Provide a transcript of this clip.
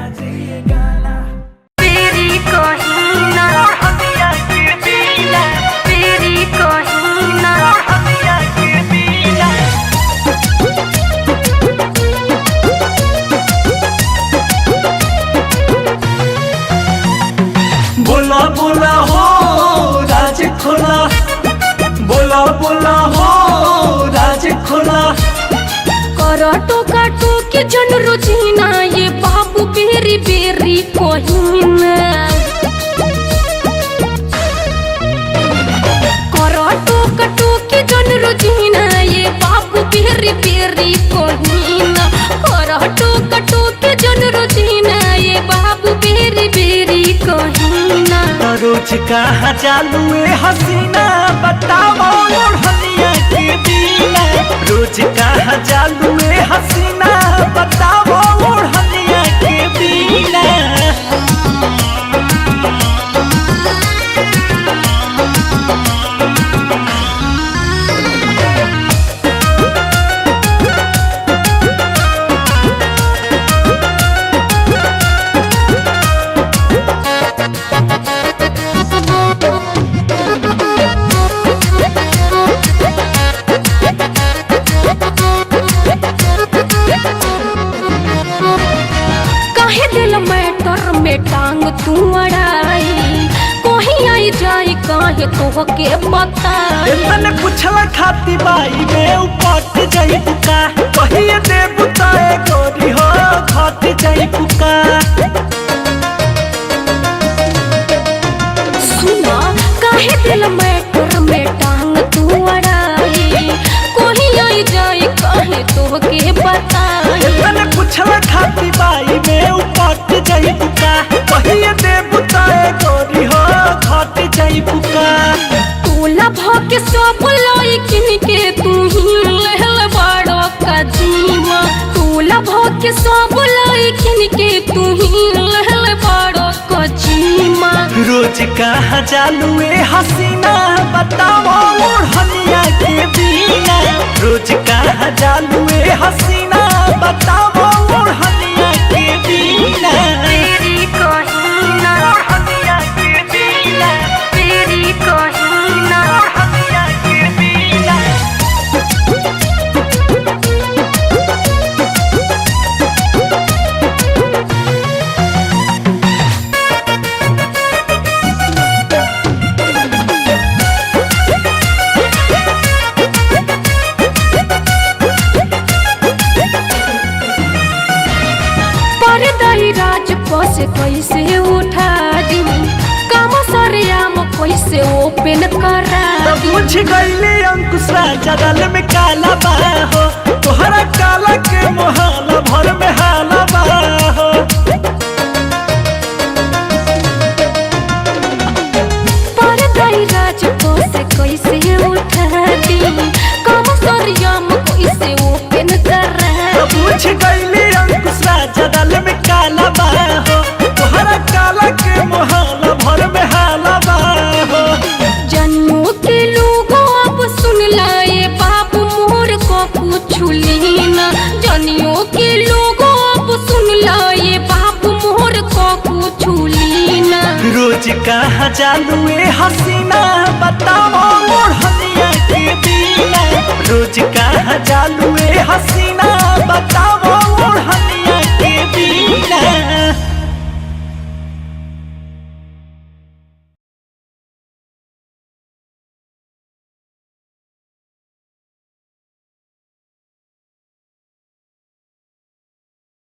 बाजे ये गाना। तेरी कहीना हमिया के बिना, तेरी कहीना हमिया के बिना। बोला बोला हो राज खोला, बोला बोला हो राज खोला। करा टोका टोके जन रोजीना ये बाबू बेरी बेरी कहीना। करा टोका टोके जन रोजीना ये बाबू बेरी बेरी कहीना। करा टोका टोके जन रोजीना ये बाबू बेरी बेरी कहीना। रोज कहाँ चालू है हसीना, बताओ ओढ़निया के बिना। रोज कहाँ चालू है हसीना, बताओ ओढ़निया के बिना। काहे दिल मैटर में टांग तू अड़ाई, कहीं आई जाई काहे तो के बताई। मैंने पूछला खाती बाई में उपट जाई पुका, कहिए दे बुताए गोरी हो घट जाई पुका। सुना काहे दिल मैटर में टांग तू अड़ाई, कहीं आई जाई काहे तो के बताई। मैंने पूछला खाती बाई में उपट जाई पुका, कहिए दे बुताए गोरी हो घट जाई पुका। तोला भके सब लइकिन के तू ही लहल बड़ो का जीवा। तोला भके सब लइकिन के तू ही लहल बड़ो का जीवा। रोज कहाँ चालू है हसीना, बताओ ओढ़निया के बिना। रोज कहाँ चालू है हसीना, बताओ ओढ़निया के बिना। तेरी कहीना हमिया के बिना, तेरी कहीना हमिया के बिना। पर्दाई राज से कैसे उठा दी, काम सरेआम कैसे ओपन करा दी। मुझ गईले अंकुश राजा दल में काला बाहो, तोहरा काला के मोहाला भर में हाला बाहो। पर्दाई राज से कैसे उठा दी, काम सरेआम कैसे ओपन करा दी। मुझ गईले अंकुश राजा दल में काला बाहो, तोहरा काला के मोहाला भर में हाला बाहो। जन्मों के लोगों अब सुन लाए बाबू मोर को कुछ लेना। जनियों के लोगों अब सुन लाए बाबू मोर को कुछ लेना। रोज कहाँ चालू है हसीना, बताओ ओढ़निया के बिना। रोज कहाँ चालू है हसीना, बताओ